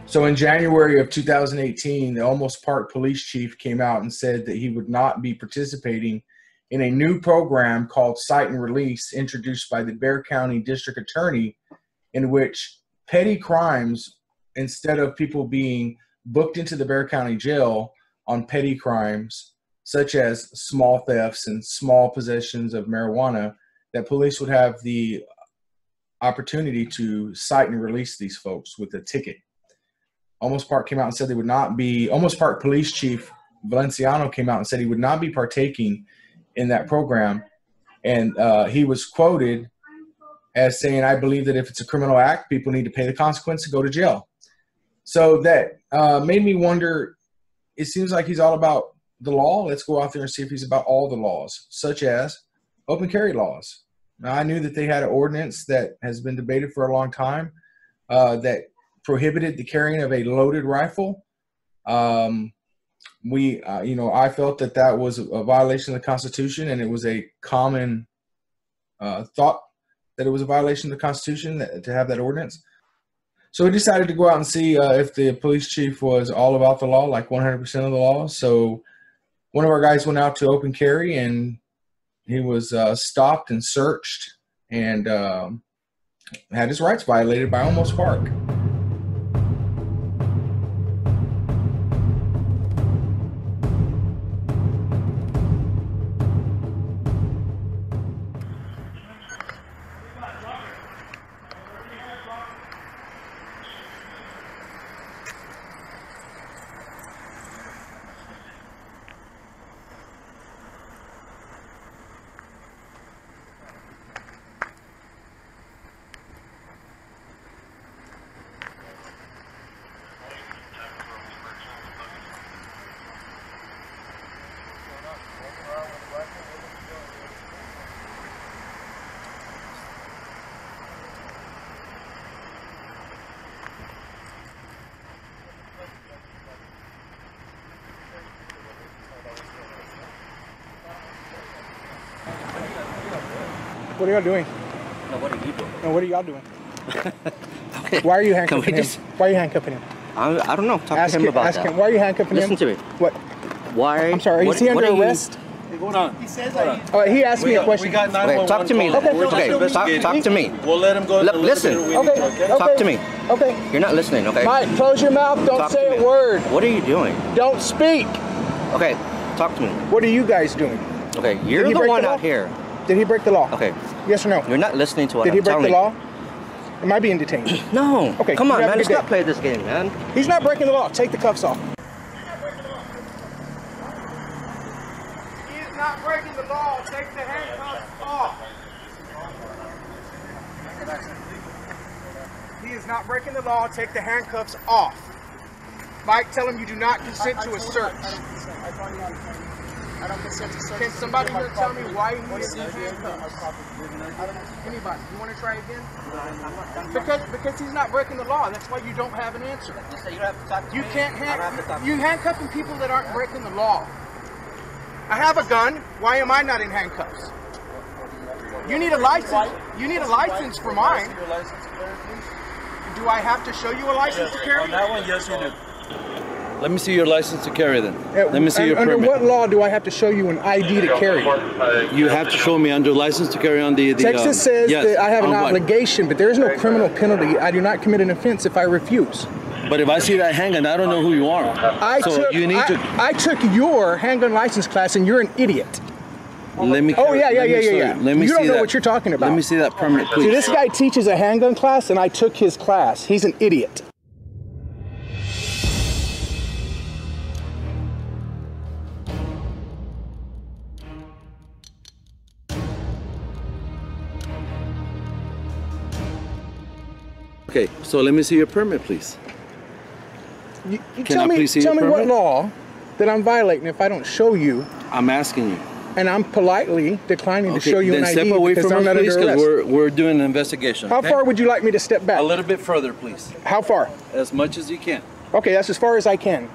So in January of 2018, the Olmos Park police chief came out and said that he would not be participating in a new program called Cite and Release introduced by the Bexar County District Attorney, in which petty crimes, instead of people being booked into the Bexar County Jail on petty crimes, such as small thefts and small possessions of marijuana, that police would have the opportunity to cite and release these folks with a ticket. Olmos Park came out and said they would not be, Olmos Park Police Chief Valenciano came out and said he would not be partaking in that program. And he was quoted as saying, "I believe that if it's a criminal act, people need to pay the consequence and go to jail." So that made me wonder, it seems like he's all about the law. Let's go out there and see if he's about all the laws, such as open carry laws. Now, I knew that they had an ordinance that has been debated for a long time that prohibited the carrying of a loaded rifle. I felt that that was a violation of the Constitution, and it was a common thought that it was a violation of the Constitution to have that ordinance. So we decided to go out and see if the police chief was all about the law, like 100% of the law. So one of our guys went out to open carry, and he was stopped and searched and had his rights violated by Olmos Park. What are y'all doing? No, what are you doing? No, what are y'all doing? Okay. Why are you handcuffing him? Just... Why are you handcuffing him? I don't know. Talk to him about that. Ask him. Why are you handcuffing him? Listen to me. What? Why? I'm sorry. Is he under arrest? Hey, hold on. He says that. Oh, he asked me a question. We got 911. Okay, talk to me. Okay. Talk to me. We'll let him go. Listen. Okay. Talk to me. Okay. You're not listening. Okay. Mike, close your mouth. Don't say a word. What are you doing? Don't speak. Okay. Talk to me. What are you guys doing? Okay. You're the one out here. Did he break the law? Okay. Yes or no? You're not listening to what I'm telling you. Did he break the law? Am I being detained? No. Okay. Come on, man. Let's not play this game, man. He's not breaking the law. Take the cuffs off. He is not breaking the law. Take the handcuffs off. He is not breaking the law. Take the handcuffs off. Mike, tell him you do not consent to a search. I don't consent to search. Can somebody here tell me why he is in handcuffs? Anybody? You want to try again? Because he's not breaking the law. That's why you don't have an answer. You can't handcuffing people that aren't breaking the law. I have a gun. Why am I not in handcuffs? You need a license. You need a license for mine. Do I have to show you a license to carry? On that one, yes, you do. Let me see your license to carry then. Let me see your permit. Under what law do I have to show you an ID to carry? You have to show me under license to carry on the Texas says that I have an obligation, but there is no criminal penalty. I do not commit an offense if I refuse. But if I see that handgun, I don't know who you are. I took your handgun license class, and you're an idiot. Let me. Oh yeah. Let me you don't see know that. what you're talking about. Let me see that permit, please. See, this guy teaches a handgun class, and I took his class. He's an idiot. Okay, so let me see your permit, please. Tell me what law that I'm violating if I don't show you. I'm asking you. And I'm politely declining to show you an ID step away because from I'm us, not please, under arrest. because we're doing an investigation. How far would you like me to step back? A little bit further, please. How far? As much as you can. Okay, that's as far as I can.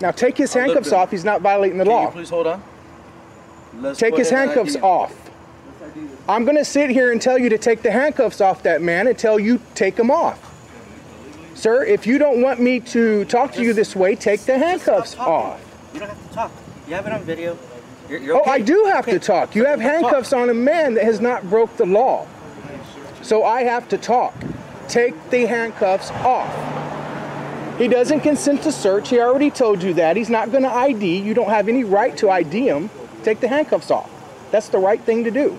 Now take his handcuffs off. He's not violating the law. Can you please hold on? Take his handcuffs off. I'm going to sit here and tell you to take the handcuffs off that man until you take them off. Sir, if you don't want me to talk to you this way, take the handcuffs off. You don't have to talk. You have it on video. You're okay. Oh, I do have to talk. You have handcuffs on a man that has not broke the law. So I have to talk. Take the handcuffs off. He doesn't consent to search. He already told you that. He's not going to ID. You don't have any right to ID him. Take the handcuffs off. That's the right thing to do.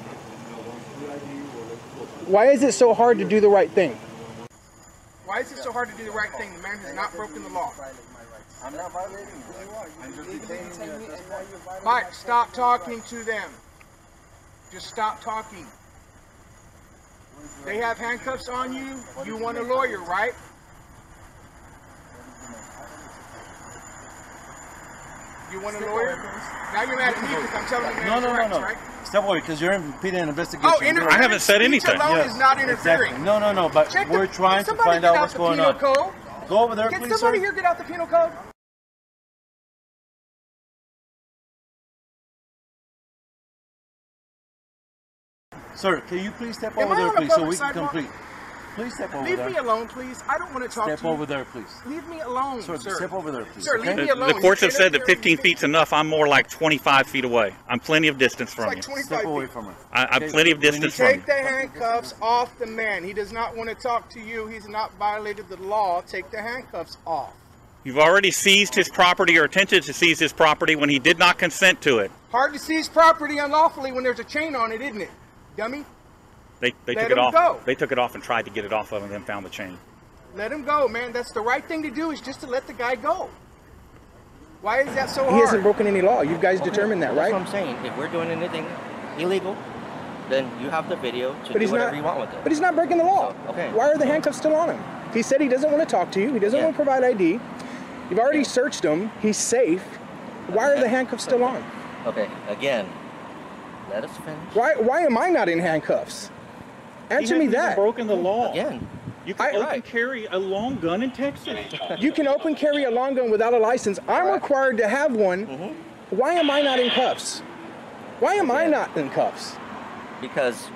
Why is it so hard to do the right thing? Why is it so hard to do the right thing? The man has not broken the law. I'm not violating you. I'm just detaining you at this point. Mike, stop talking to them. Just stop talking. They have handcuffs on you. You want a lawyer, right? You want a lawyer? Now you're mad at me because I'm telling you No. right? Step away, because you're impeding an investigation. Oh, interference. I haven't said anything. Speech alone is not interfering. Exactly. No, but we're trying to find out what's going on. Code? Go over there, Can please, somebody sir. here get out the penal code? Sir, can you please step Am over I there, on a please, so public we can sidewalk? complete. Please step over Leave there. me alone, please. I don't want to talk to you. Step over there, please. Leave me alone, Sir, sir. step over there, please. Sir, okay? leave me alone. The courts have You said get that up there 15 feet's enough. I'm more like 25 feet away. I'm plenty of distance from It's like you. 25 Step away feet. from her. I'm Okay, plenty of we need distance to- from you. Take the handcuffs off the man. He does not want to talk to you. He's not violated the law. Take the handcuffs off. You've already seized his property or attempted to seize his property when he did not consent to it. Hard to seize property unlawfully when there's a chain on it, isn't it? Dummy. They Let took it him off. go. They took it off and tried to get it off of him and then found the chain. Let him go, man. That's the right thing to do, is just to let the guy go. Why is that so hard? He hasn't broken any law. You guys determined that, right? That's what I'm saying. If we're doing anything illegal, then you have the video to do whatever you want with it. But he's not breaking the law. So, okay. Why are the handcuffs still on him? He said he doesn't want to talk to you. He doesn't want to provide ID. You've already searched him. He's safe. Why are the handcuffs still on? Okay, again, let us finish. Why am I not in handcuffs? Answer me that. Broken the law. Again. You can open carry a long gun in Texas. You can open carry a long gun without a license. I'm required to have one. Why am I not in cuffs? Why am I not in cuffs? Because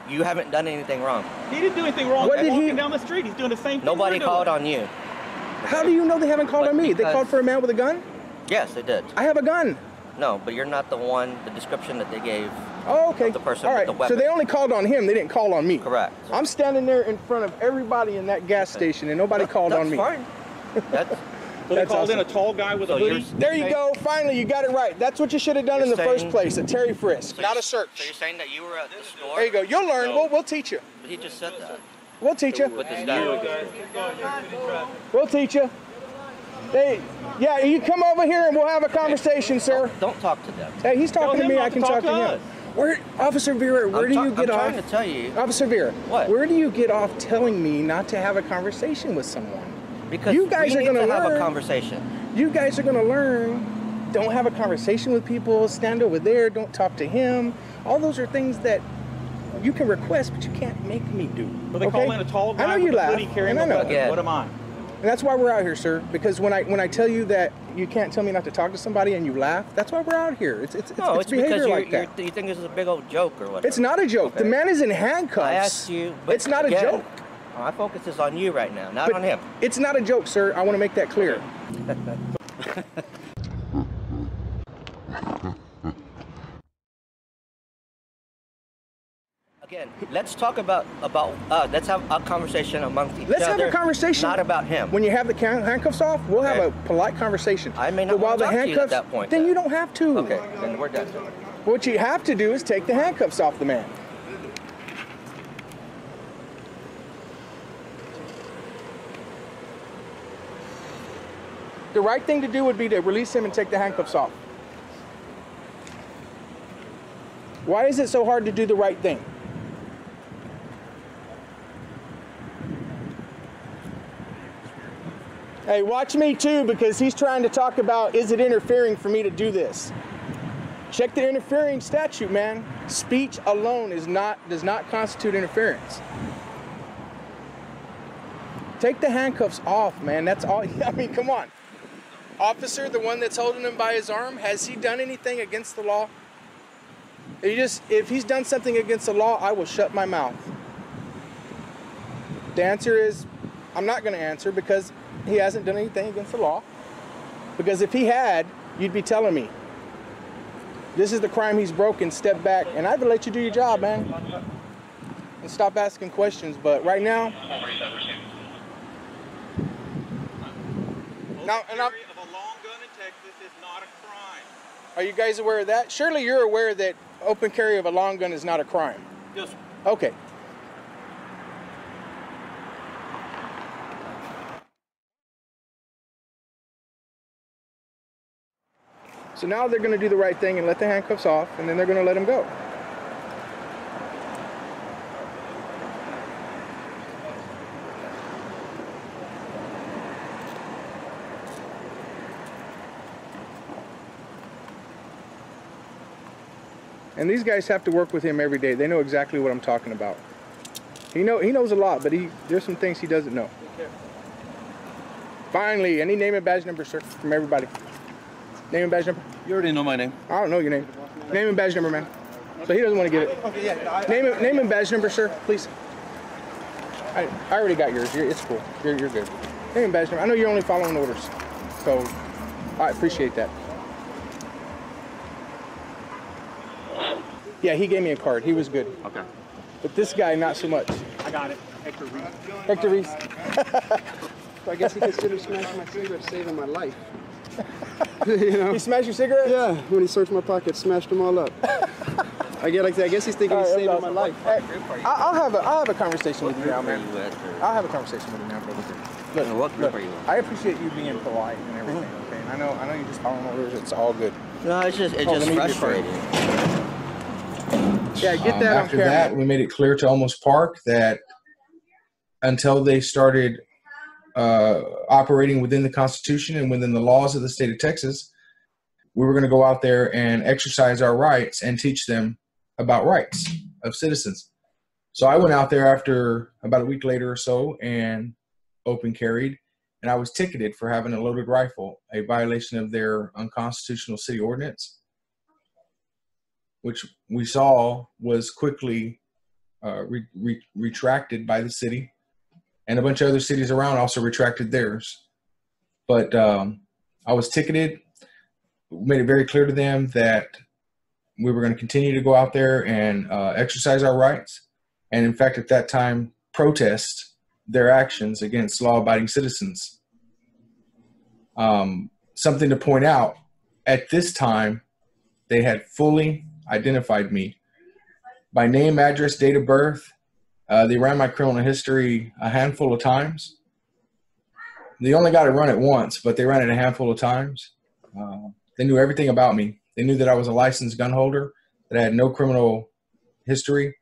you haven't done anything wrong. He didn't do anything wrong. What did walking he- down the street, he's doing the same thing. Nobody called on you. How do you know they haven't called on me? They Because- called for a man with a gun? Yes, they did. I have a gun. No, but you're not the one, the description that they gave. Oh, okay. The person All with right. the weapon. So they only called on him. They didn't call on me. Correct. I'm standing there in front of everybody in that gas station, and nobody called on me. That's fine. That's, So they That's called in a awesome. tall guy with a So hoodie. you're- There you go. Finally, you got it right. That's what you should have done in You're the first saying- place, a Terry frisk, not a so search. you're saying that you were at the store? There you go. You'll learn. We'll teach you. But he just said that. We'll teach you. With this guy. We'll teach you. Hey, yeah, you come over here and we'll have a conversation, sir. Don't talk to them. Hey, he's talking to him me. not I to can talk talk to to us. him. Where, Officer Vera, where do you get I'm off? trying to tell you. Officer Vera, What? where do you get off telling me not to have a conversation with someone? Because You guys we are need gonna to have learn. a conversation. You guys are gonna learn. Don't have a conversation with people. Stand over there. Don't talk to him. All those are things that you can request, but you can't make me do. So they call in a tall guy I know you with a laugh, hoodie carrying and a I know. weapon. Yeah. What am I? And that's why we're out here, sir. Because when I tell you that you can't tell me not to talk to somebody and you laugh, that's why we're out here. It's No, it's behavior because like that. you think this is a big old joke or whatever. It's not a joke. Okay. The man is in handcuffs. I asked you, but It's not a again, joke. My focus is on you right now, not But on him. It's not a joke, sir. I want to make that clear. Again, let's talk about let's have a conversation amongst each Let's have other. a conversation. Not about him. When you have the handcuffs off, we'll have Okay. a polite conversation. I may not But while want the to talk to you at handcuffs, that point, then then. you don't have to. Okay, then we're done. What you have to do is take the handcuffs off the man. The right thing to do would be to release him and take the handcuffs off. Why is it so hard to do the right thing? Hey, watch me too, because he's trying to talk about, is it interfering for me to do this? Check the interfering statute, man. Speech alone does not constitute interference. Take the handcuffs off, man. That's all. I mean, come on. Officer, the one that's holding him by his arm, has he done anything against the law? If he's done something against the law, I will shut my mouth. The answer is I'm not going to answer because he hasn't done anything against the law. Because if he had, you'd be telling me, this is the crime he's broken, step back, and I would let you do your job, man. And stop asking questions, but right now... Carry of a long gun in Texas is not a crime. Are you guys aware of that? Surely you're aware that open carry of a long gun is not a crime. Yes, sir. Okay. So now they're going to do the right thing and let the handcuffs off, and then they're going to let him go. And these guys have to work with him every day. They know exactly what I'm talking about. He knows a lot, but there's some things he doesn't know. Finally, any name and badge number, sir, from everybody. Name and badge number? You already know my name. I don't know your name. Name and badge number, man. So he doesn't want to give it. Okay, yeah. Name and badge number, sir, please. I already got yours. It's cool. You're good. Name and badge number. I know you're only following orders, so I appreciate that. Yeah, he gave me a card. He was good. Okay. But this guy, not so much. I got it. Hector Reese. Hector Reese. So I guess he considered smashing my cigarette saving my life. You know? He smashed your cigarettes? Yeah, when he searched my pockets, smashed them all up. I guess he's thinking he's saving my life. Hey, I'll have a conversation with you now, man. I'll have a conversation with you now, brother. Look, I appreciate you being polite and everything, okay? And I know you're just following orders. It's all good. No, it's just frustrating. Yeah, get that on After camera. that, we made it clear to Olmos Park that until they started operating within the Constitution and within the laws of the state of Texas, we were going to go out there and exercise our rights and teach them about rights of citizens. So I went out there after about a week later or so and open carried, and I was ticketed for having a loaded rifle, a violation of their unconstitutional city ordinance, which we saw was quickly retracted by the city, and a bunch of other cities around also retracted theirs. But I was ticketed, made it very clear to them that we were going to continue to go out there and exercise our rights, and in fact at that time protest their actions against law-abiding citizens. Something to point out, at this time they had fully identified me by name, address, date of birth. They ran my criminal history a handful of times. They only got to run it once, but they ran it a handful of times. They knew everything about me. They knew that I was a licensed gun holder, that I had no criminal history,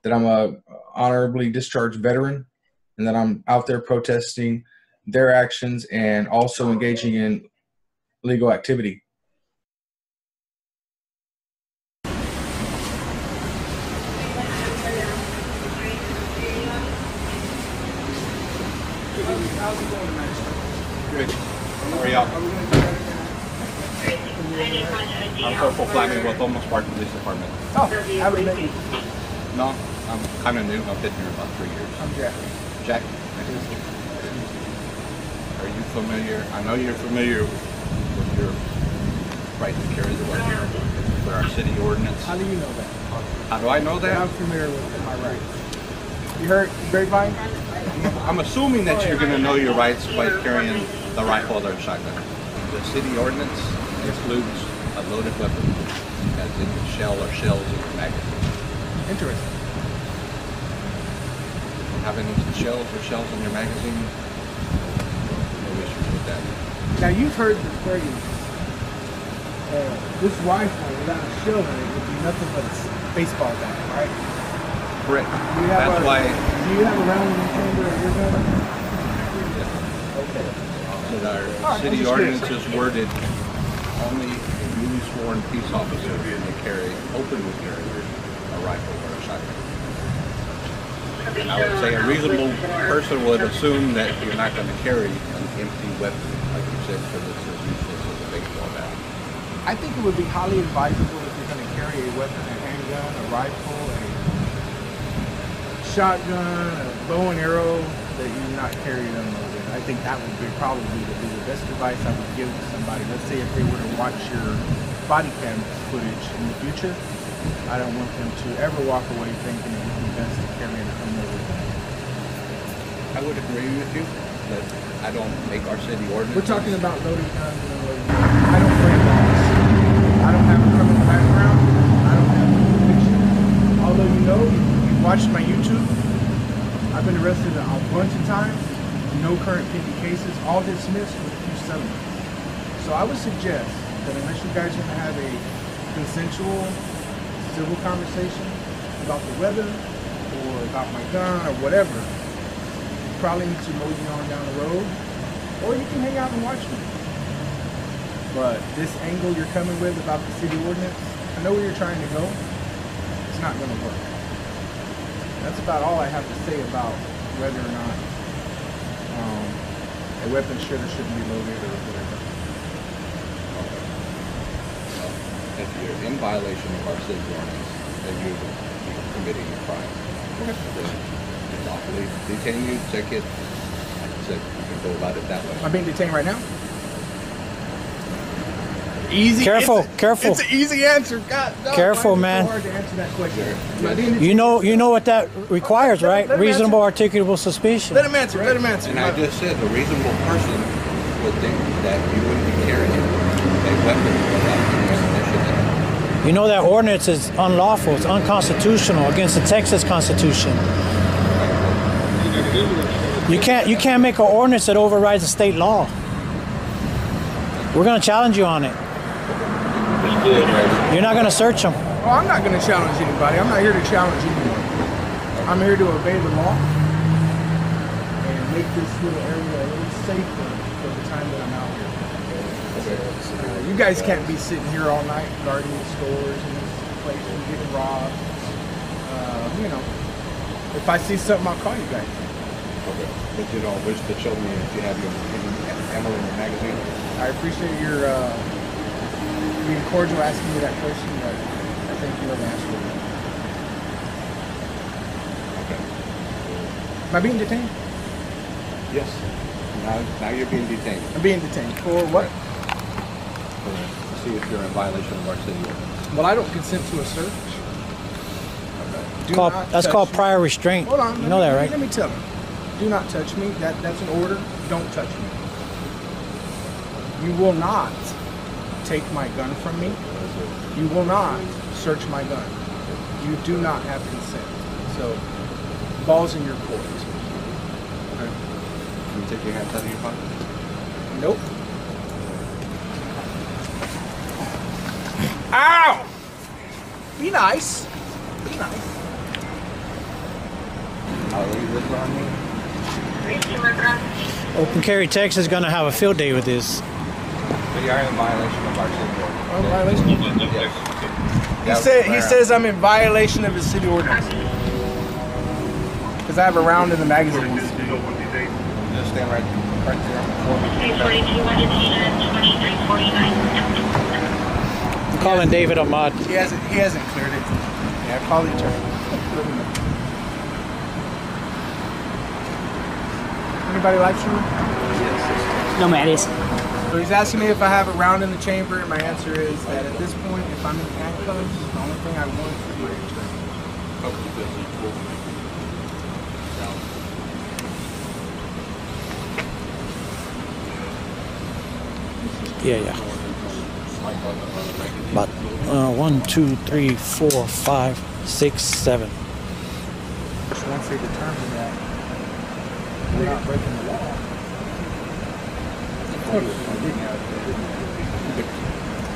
that I'm a honorably discharged veteran, and that I'm out there protesting their actions and also engaging in legal activity. Good. How are y'all? I'm Corporal Fleming with Olmos Park Police Department. Oh, I haven't met you. No, I'm kind of new. I've been here about 3 years. I'm Jack. Jack, nice to meet you. Are you familiar? I know you're familiar with your right to carry the weapon, with our city ordinance. How do you know that? How do I know that? I'm familiar with my rights. You heard grapevine? I'm assuming that you're going to know your rights by carrying the rifle or the shotgun. The city ordinance includes a loaded weapon, as in shell or shells in your magazine. Interesting. Having shells in your magazine, no issues with that. Now you've heard the phrase, this rifle without a shell in it would be nothing but a baseball bat, right? Correct. That's why. Do you have a round in the chamber of your gun? Okay. That our city ordinance is worded, only a newly sworn peace officer may carry, openly carry, a rifle or a shotgun. And I would say a reasonable person would assume that you're not going to carry an empty weapon, like you said, because it's as useless as a baseball bat. I think it would be highly advisable if you're going to carry a weapon, a handgun, a rifle, a shotgun, a bow and arrow, that you not carry it unloaded. I think that would be probably the best advice I would give to somebody. Let's say if they were to watch your body cam footage in the future, I don't want them to ever walk away thinking it would be best to carry an unloaded gun. I would agree with you, but I don't make our city ordinance. We're talking about loaded guns and unloaded guns. I don't break laws. I don't have a criminal background. I don't have a conviction. Although you've watched my YouTube, I've been arrested a bunch of times. No current pending cases, all dismissed with a few settlements. So I would suggest that unless you guys want to have a consensual, civil conversation about the weather or about my gun or whatever, you probably need to mow you on down the road, or you can hang out and watch me. But this angle you're coming with about the city ordinance, I know where you're trying to go. It's not going to work. That's about all I have to say about whether or not a weapon should or shouldn't be loaded or whatever. If you're in violation of our city ordinance, then you're committing a crime. Then lawfully detain you, ticket. Like I said, you can go about it that way. I'm being detained right now? Easy. Careful, careful. It's an easy answer. God, careful, man. It's so hard to answer that question. You know what that requires, right? Reasonable, articulable suspicion. Let him answer. Let him answer. And I just said a reasonable person would think that you wouldn't be carrying a weapon without any ammunition. You know that ordinance is unlawful. It's unconstitutional against the Texas Constitution. You can't make an ordinance that overrides a state law. We're going to challenge you on it. You're not going to search them. Oh, I'm not going to challenge anybody. I'm not here to challenge anyone. I'm here to obey the law and make this little area a little safer for the time that I'm out here. You guys can't be sitting here all night guarding the stores and this place and getting robbed. You know, if I see something, I'll call you guys. Okay. But you don't wish to show me if you have your ammo in your magazine? I appreciate your being cordial asking me that question, but I think you have answered it. Okay. Am I being detained? Yes. Now you're being detained. I'm being detained. For what? To see if you're in violation of our city ordinance. Well, I don't consent to a search. Okay. That's called prior restraint. Hold on. You know that, right? Let me tell you. Do not touch me. That's an order. Don't touch me. You will not take my gun from me. You will not search my gun. You do not have consent. So, ball's in your court. Okay. Can you take your hands out of your pocket? Nope. Ow! Be nice. Be nice. I'll leave this on me. Open Carry Texas is going to have a field day with this. But you are in violation of our city ordinance. Oh, violation? Yes. He says I'm in violation of his city ordinance. Because I have a round in the magazine. Just stand right there. 342 I'm calling David Ahmad. He hasn't cleared it. Yeah, call the attorney. Anybody live streaming? No, man, it is. So he's asking me if I have a round in the chamber, and my answer is that at this point, if I'm in handcuffs, the only thing I want is my Yeah. About 1, 2, 3, 4, 5, 6, 7. Once they determine that we're not breaking the law.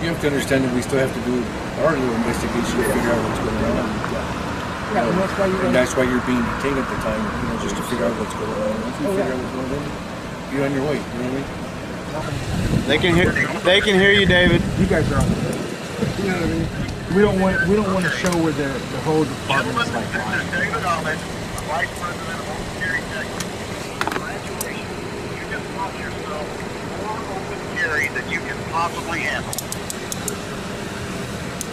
You have to understand that we still have to do our little investigation to figure out what's going on. Yeah, and that's why you're being detained at the time, just to figure out what's going on. Once we figure out what's going on, you're on your way. You know what I mean? They can hear you, David. You guys are on the way. You know what I mean? We don't want to show where the whole department is like lying. David Ahmed, Vice President of Open Carry Texas. Congratulations. You just bought yourself more open carry than you can possibly handle.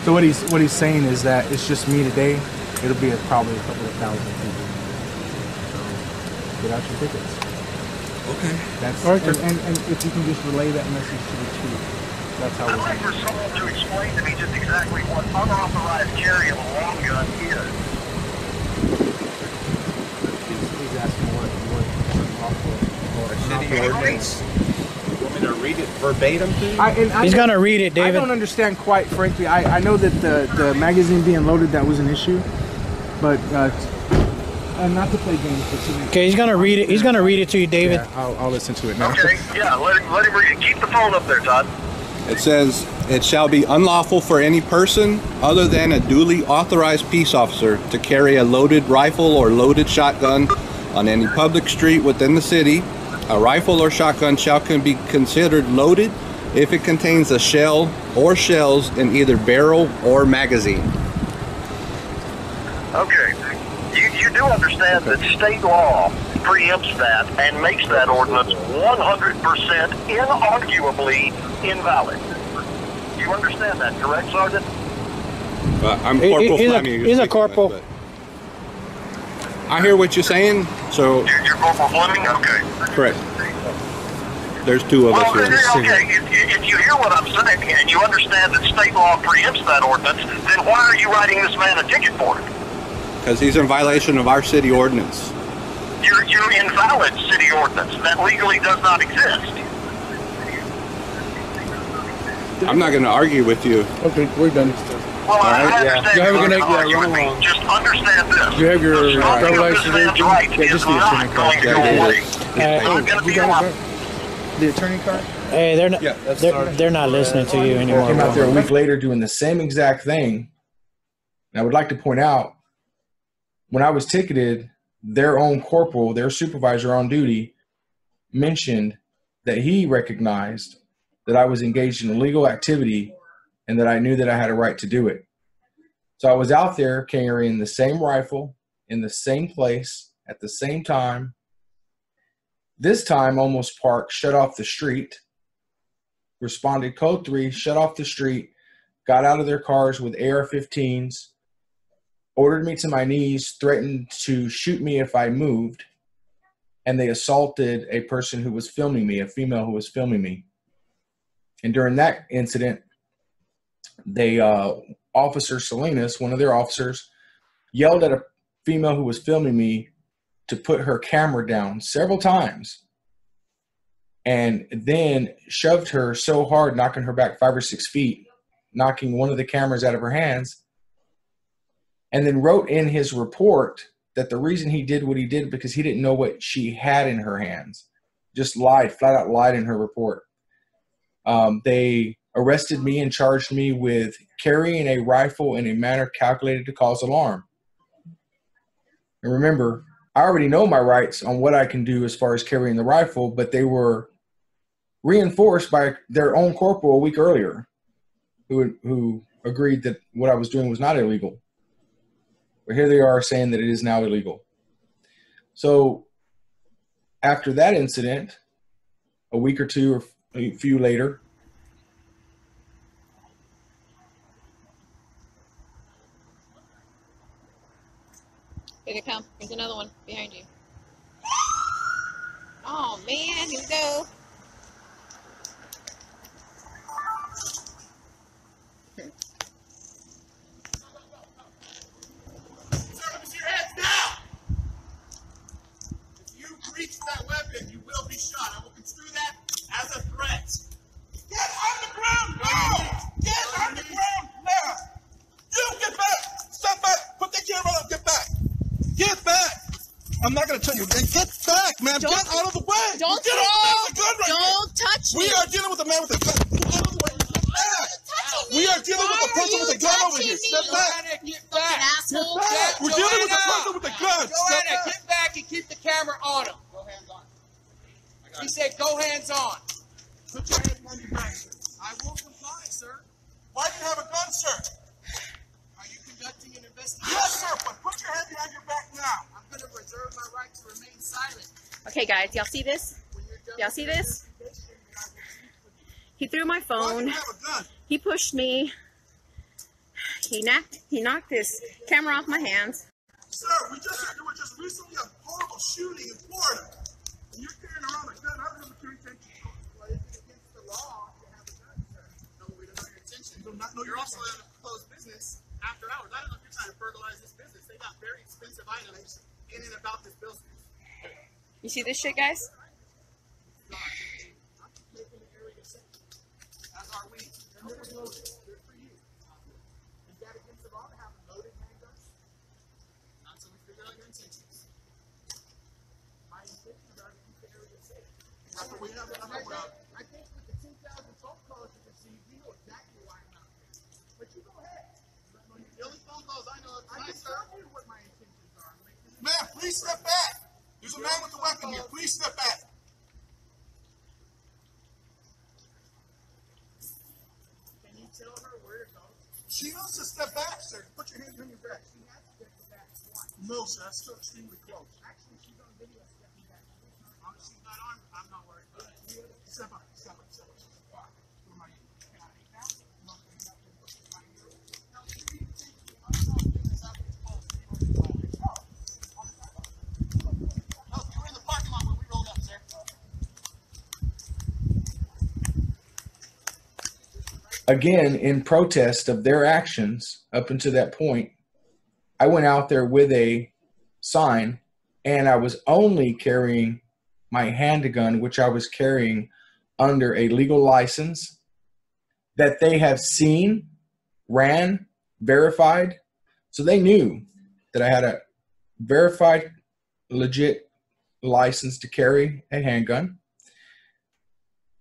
So what he's saying is that it's just me today. It'll be probably a couple of thousand people. get out your tickets. Okay. That's and if you can just relay that message to the chief. That's how I'd like for someone to explain to me just exactly what unauthorized carry of a long gun is. He's asking what City ordinance. You want me to read it verbatim to you? He's going to read it, David. I don't understand, quite frankly. I know that the magazine being loaded, that was an issue. But not to play games. Okay, he's going to read it. He's going to read it to you, David. Yeah, I'll listen to it now. Okay, yeah, let him read it. Keep the phone up there, Todd. It says, it shall be unlawful for any person other than a duly authorized peace officer to carry a loaded rifle or loaded shotgun on any public street within the city. A rifle or shotgun shall be considered loaded if it contains a shell or shells in either barrel or magazine. Okay. You do understand that state law preempts that and makes that ordinance 100% inarguably invalid. You understand that, correct, Sergeant? I'm Corporal Fleming. He's a corporal. I hear what you're saying, so... You're Corporal Fleming? Okay. Correct. There's two of us here. Okay, if you hear what I'm saying and you understand that state law preempts that ordinance, then why are you writing this man a ticket for it? Because he's in violation of our city ordinance. You're invalid city ordinance. That legally does not exist. I'm not going to argue with you. Okay, we're done. Well, I understand you have a good night. argue with me. Just understand this. You have your the driver license and man's right everything? Yeah, is just the not attorney card. going to go away. It's not going to be allowed. The attorney card? Hey, they're not listening to you anymore. Came out there a week later doing the same exact thing. And I would like to point out, when I was ticketed, their own corporal, their supervisor on duty, mentioned that he recognized that I was engaged in illegal activity and that I knew that I had a right to do it. So I was out there carrying the same rifle in the same place at the same time. This time, Olmos Park shut off the street, responded code 3, shut off the street, got out of their cars with AR-15s, ordered me to my knees, threatened to shoot me if I moved, and they assaulted a person who was filming me, a female who was filming me. And during that incident, Officer Salinas, one of their officers, yelled at a female who was filming me to put her camera down several times, and then shoved her so hard, knocking her back 5 or 6 feet, knocking one of the cameras out of her hands, and then wrote in his report that the reason he did what he did because he didn't know what she had in her hands. Just lied, flat out lied in her report. They arrested me and charged me with carrying a rifle in a manner calculated to cause alarm. And remember, I already know my rights on what I can do as far as carrying the rifle, but they were reinforced by their own corporal a week earlier who agreed that what I was doing was not illegal. But here they are saying that it is now illegal. So after that incident, a week or two or a few later, here they come. Here's another one behind you. Oh man, here we go. That weapon, you will be shot. I will construe that as a threat. Get on the ground now! Get on the ground now! You get back! Step back! Put the camera up! Get back! Get back! I'm not gonna tell you. Get back, man! Get out of the way! Don't get off the gun right Don't touch me! We are dealing with a man with a gun. Get out of the way! Get back! We are dealing with a person with a gun over here. Step back! Get back! Get back! We're dealing with a person with a gun. Joanna, get back and keep the camera on him. Go hands on. He said, go hands on. Put your hands on your back, sir. I will comply, sir. Why do you have a gun, sir? Are you conducting an investigation? Yes, sir, but put your hand behind your back now. I'm going to reserve my right to remain silent. Okay, guys, y'all see this? Y'all see this? He threw my phone. He pushed me. He knocked this camera off my hands. Sir, we were just recently a horrible shooting in Florida. in and about this business. You see this shit, guys? As are we. And there's loaded. Good for you. Is that against the law to have loaded handguns? Not until we figure out your intentions. My intentions are to keep the area safe. That's what we have. I think with the 2,000 phone calls you received, you know exactly why I'm out there. But you go ahead. The only phone calls I know of tonight, sir. I can tell you what my intentions are. Ma'am, please step back. There's a man with a weapon here. Please step back. Can you tell her where to go? She knows to step back, sir. Put your hands on your back. She has to step back once. No, sir. That's still extremely close. Actually, she's on video stepping back. As long as she's not armed, I'm not worried. Step up. Step up. Step up. Who am I? Can I make that? Again, in protest of their actions up until that point, I went out there with a sign, and I was only carrying my handgun, which I was carrying under a legal license that they have seen, ran, verified. So they knew that I had a verified, legit license to carry a handgun,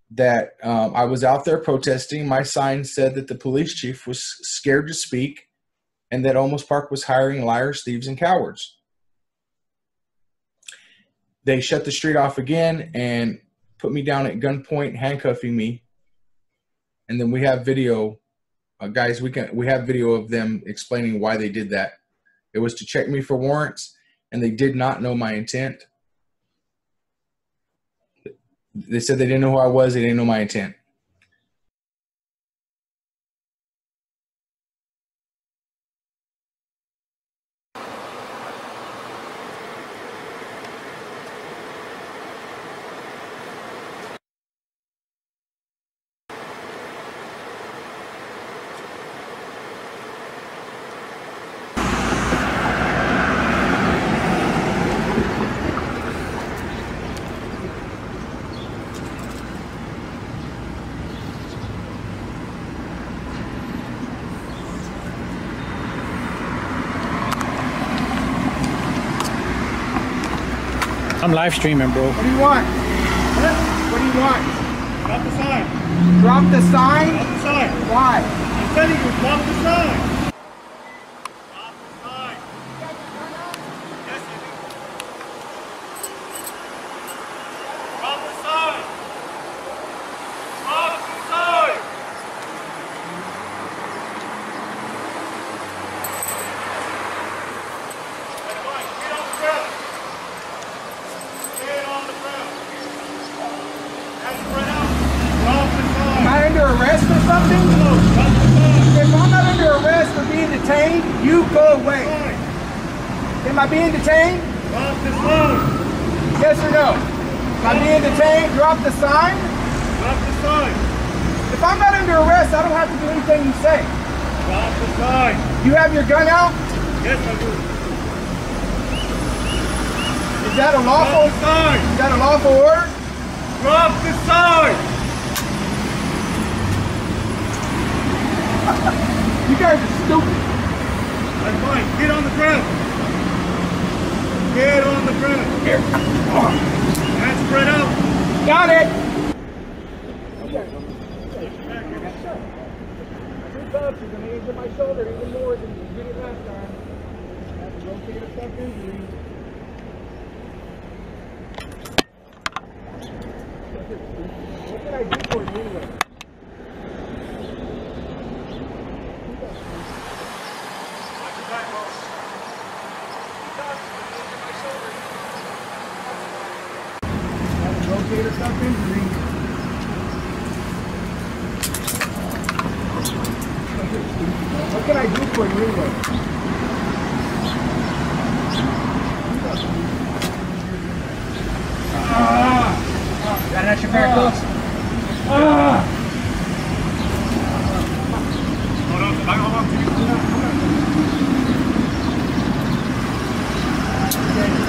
that I was out there protesting. My sign said that the police chief was scared to speak and that Olmos Park was hiring liars, thieves, and cowards. They shut the street off again and put me down at gunpoint, handcuffing me. And then we have video, guys, we have video of them explaining why they did that. It was to check me for warrants, and they did not know my intent. They said they didn't know who I was. They didn't know my intent. I'm live streaming, bro. What do you want? What do you want? Drop the sign. Drop the sign? Drop the sign. Why? I'm telling you, drop the sign. Drop the sign. Yes, you do. Drop the sign. Drop the sign. Get on the ground. Get on the ground. That's spread out. Drop the sign. Am I under arrest or something? No, drop the sign. If I'm not under arrest for being detained, you go away. Am I being detained? Drop the sign. Yes or no? Am I being detained? Drop the sign? Drop the sign. If I'm not under arrest, I don't have to do anything you say. Drop the sign. You have your gun out? Yes, I do. Is that a lawful sign? Is that a lawful order? Drop the sign. You guys are stupid. That's fine. Get on the ground. Get on the ground. Here. Hands spread out. Got it. You're going to injure my shoulder even more than you did it last time. I have to rotate a step injury. What can I do for you anyway? Rotator cuff injury. What can I do for you anyway? Got an extra pair of gloves? Hold on, hold on.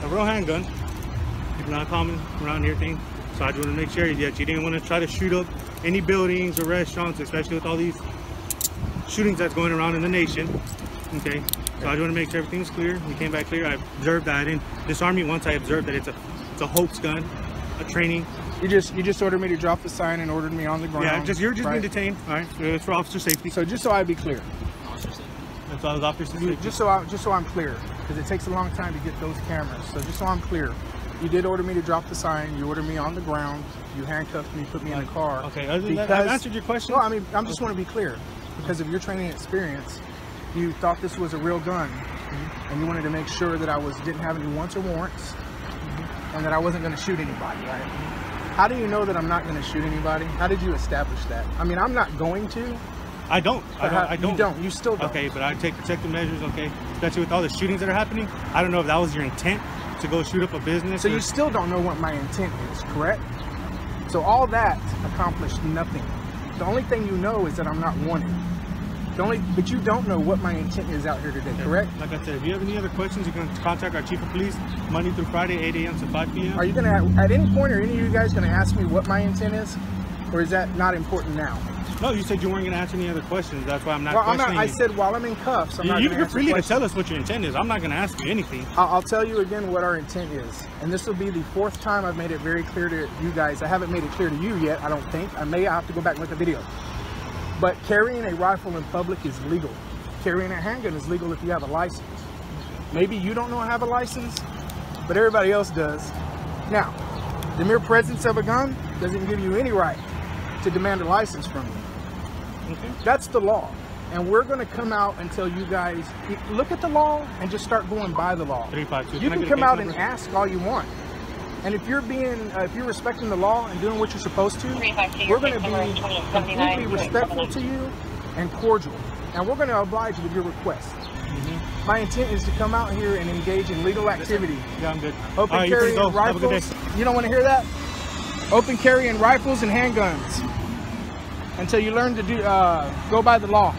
a real handgun. It's not a common around here thing. So I just want to make sure that you didn't want to try to shoot up any buildings or restaurants, especially with all these shootings that's going around in the nation. Okay, so I just want to make sure everything was clear. We came back clear. I observed that I didn't disarm you once I observed that it's a hoax gun, a training. You just ordered me to drop the sign and ordered me on the ground. Yeah, you're just right? being detained. All right, it's for officer safety. So just so I be clear. That's all, officer safety. Just so I'm clear, because it takes a long time to get those cameras. So just so I'm clear, you did order me to drop the sign. You ordered me on the ground. You handcuffed me, put me in the car. Okay, other than that, I've answered your question. No, I mean, I just want to be clear. Because of your training experience, you thought this was a real gun. And you wanted to make sure that I didn't have any warrants or warrants. And that I wasn't going to shoot anybody, right? How do you know that I'm not going to shoot anybody? How did you establish that? I mean, I'm not going to. I don't. I don't. You don't. You still don't. Okay, but I take protective measures, okay? Especially with all the shootings that are happening. I don't know if that was your intent to go shoot up a business. So you still don't know what my intent is, correct? So all that accomplished nothing. The only thing you know is that I'm not wanted. But you don't know what my intent is out here today, correct? Like I said, if you have any other questions, you can contact our chief of police Monday through Friday, 8 a.m. to 5 p.m. Are you gonna, at any point, are any of you guys gonna ask me what my intent is? Or is that not important now? No, you said you weren't gonna answer any other questions. That's why I'm not questioning you. I said while I'm in cuffs, I'm not gonna You're free to tell us what your intent is. I'm not gonna ask you anything. I'll tell you again what our intent is. And this will be the 4th time I've made it very clear to you guys. I haven't made it clear to you yet, I don't think. I may have to go back and look at the video. But carrying a rifle in public is legal. Carrying a handgun is legal if you have a license. Maybe you don't know I have a license, but everybody else does. Now, the mere presence of a gun doesn't give you any right to demand a license from you. Okay. That's the law. And we're going to come out and tell you guys, look at the law and just start going by the law. 352. You can come out and ask all you want. And if you're if you're respecting the law and doing what you're supposed to, we're going to be completely respectful to you and cordial. And we're going to oblige with your request. My intent is to come out here and engage in legal activity. Yeah, I'm good. Open carry and rifles. You don't want to hear that? Open carry and rifles and handguns. Until you learn to go by the law.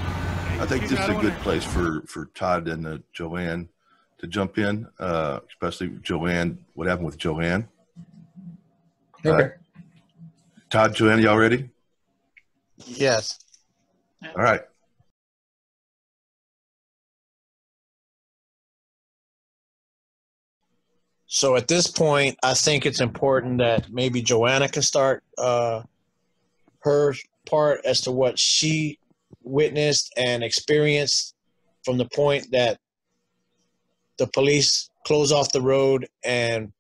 I think this is a good place for Todd and Joanne to jump in, especially Joanne. What happened with Joanne? Okay. Todd, Joanne, y'all ready? Yes. All right. So at this point, I think it's important that maybe Joanna can start her part as to what she witnessed and experienced from the point that the police close off the road and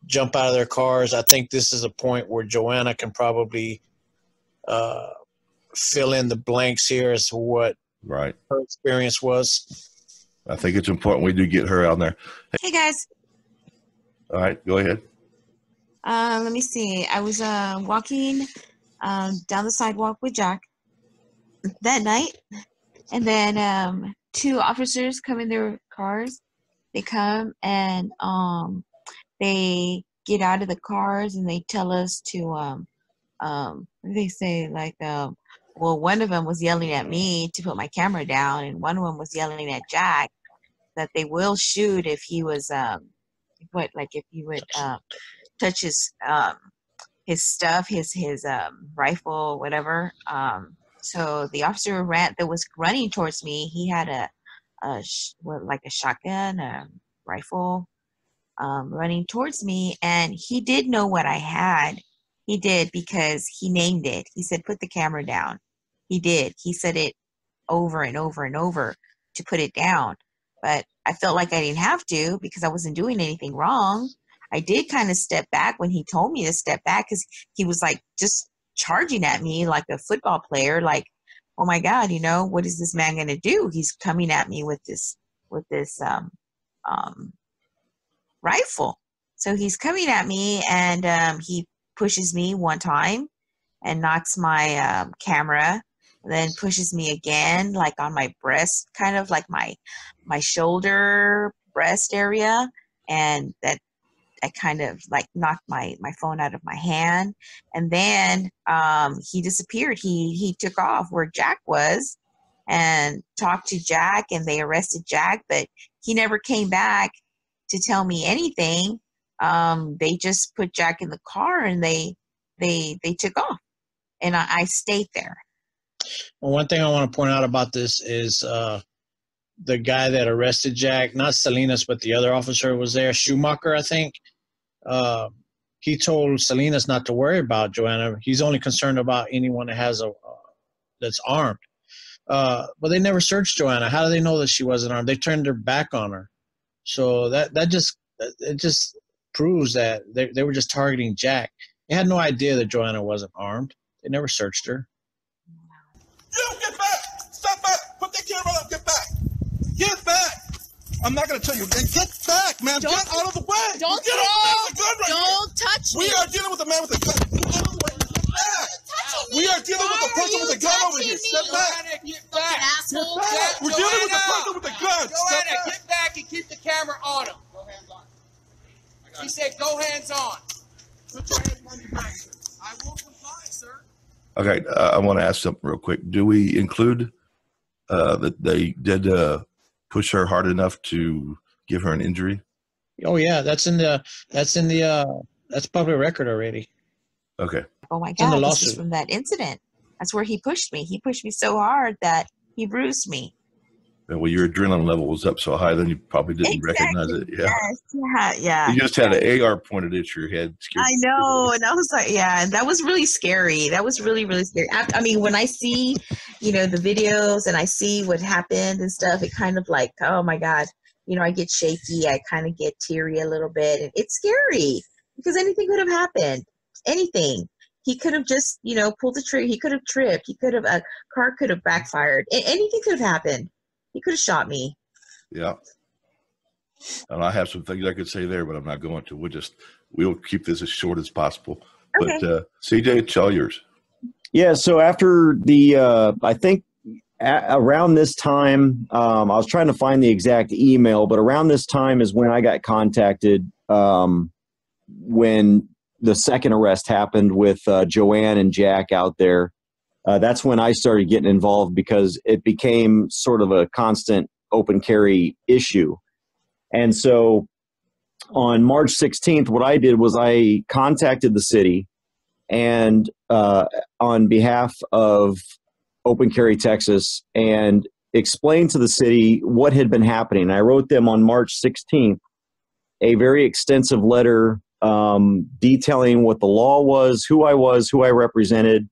jump out of their cars. I think this is a point where Joanna can probably fill in the blanks here as to what her experience was. I think it's important we do get her out there. Hey guys. All right, go ahead. Let me see. I was walking down the sidewalk with Jack that night, and then 2 officers come in their cars. They come and they get out of the cars and they tell us to they say like well, one of them was yelling at me to put my camera down, and one of them was yelling at Jack that they will shoot if he was if he would touch his stuff, his rifle, whatever. So the officer that was running towards me, he had a shotgun, a rifle, running towards me, and he did know what I had. He did, because he named it. He said, "Put the camera down." He did. He said it over and over and over to put it down. But I felt like I didn't have to, because I wasn't doing anything wrong. I did kind of step back when he told me to step back, because he was like just charging at me like a football player, like, oh my God, what is this man going to do? He's coming at me with this rifle. So he's coming at me, and he pushes me one time and knocks my camera, then pushes me again, like on my breast, kind of like my shoulder breast area, and that I kind of like knocked my phone out of my hand. And then he disappeared. He took off where Jack was and talked to Jack, and they arrested Jack, but he never came back to tell me anything. They just put Jack in the car and they took off, and I stayed there. Well, one thing I want to point out about this is the guy that arrested Jack, not Salinas, but the other officer was there, Schumacher, I think. He told Salinas not to worry about Joanna. He's only concerned about anyone that has that's armed. But they never searched Joanna. How do they know that she wasn't armed? They turned their back on her. So it just proves that they were just targeting Jack. They had no idea that Joanna wasn't armed. They never searched her. You get back! Stop back! Put that camera up! Get back! Get back! I'm not gonna tell you. Get back, man! Get out of the way! Don't get out of the gun right Don't here. touch me! We are dealing with a man with a gun. Get out of the way! Get back! We are dealing with a person with a gun over here. Step back! Get back! Asshole! Get back! We're dealing with a person with a gun. Joanna, get back and keep the camera on him. Go hands on. She said, "Go hands on." Put your hands on your back, sir. I will comply, sir. Okay, I want to ask something real quick. Do we include that they did push her hard enough to give her an injury? Oh yeah, that's public record already. Okay. Oh my It's in the God, this lawsuit. is from that incident. That's where he pushed me. He pushed me so hard that he bruised me. Well, your adrenaline level was up so high, then you probably didn't recognize it. Yeah. Yes, yeah. You just had an AR pointed at your head. I know, and I was like, yeah, that was really scary. That was really, really scary. I mean, when I see, the videos and I see what happened and stuff, it kind of like, oh my God, I get shaky. I kind of get teary a little bit, and it's scary because anything could have happened. Anything. He could have just, pulled the trigger. He could have tripped. He could have, a car could have backfired. Anything could have happened. He could have shot me. Yeah. And I have some things I could say there, but I'm not going to. We'll keep this as short as possible. Okay. But CJ, it's all yours. Yeah. So after I think around this time, I was trying to find the exact email, but around this time is when I got contacted when the second arrest happened with Joanne and Jack out there. That's when I started getting involved because it became sort of a constant open carry issue. And so on March 16th, what I did was I contacted the city and on behalf of Open Carry Texas and explained to the city what had been happening. I wrote them on March 16th a very extensive letter detailing what the law was, who I represented,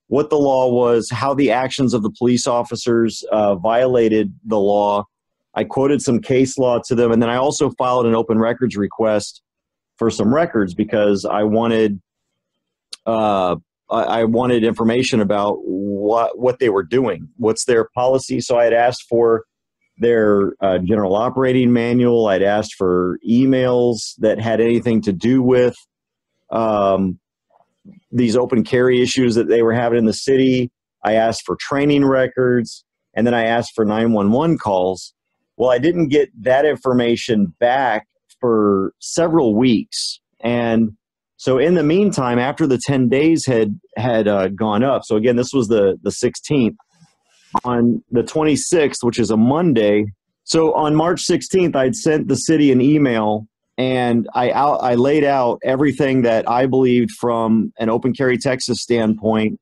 what the law was, how the actions of the police officers violated the law. I quoted some case law to them, and then I also filed an open records request for some records because I wanted information about what they were doing, what's their policy. So I had asked for their general operating manual. I'd asked for emails that had anything to do with these open carry issues that they were having in the city. I asked for training records, and then I asked for 911 calls. Well, I didn't get that information back for several weeks. And so in the meantime, after the 10 days had gone up, so again, this was the 16th, on the 26th, which is a Monday. So on March 16th, I'd sent the city an email and I laid out everything that I believed from an Open Carry Texas standpoint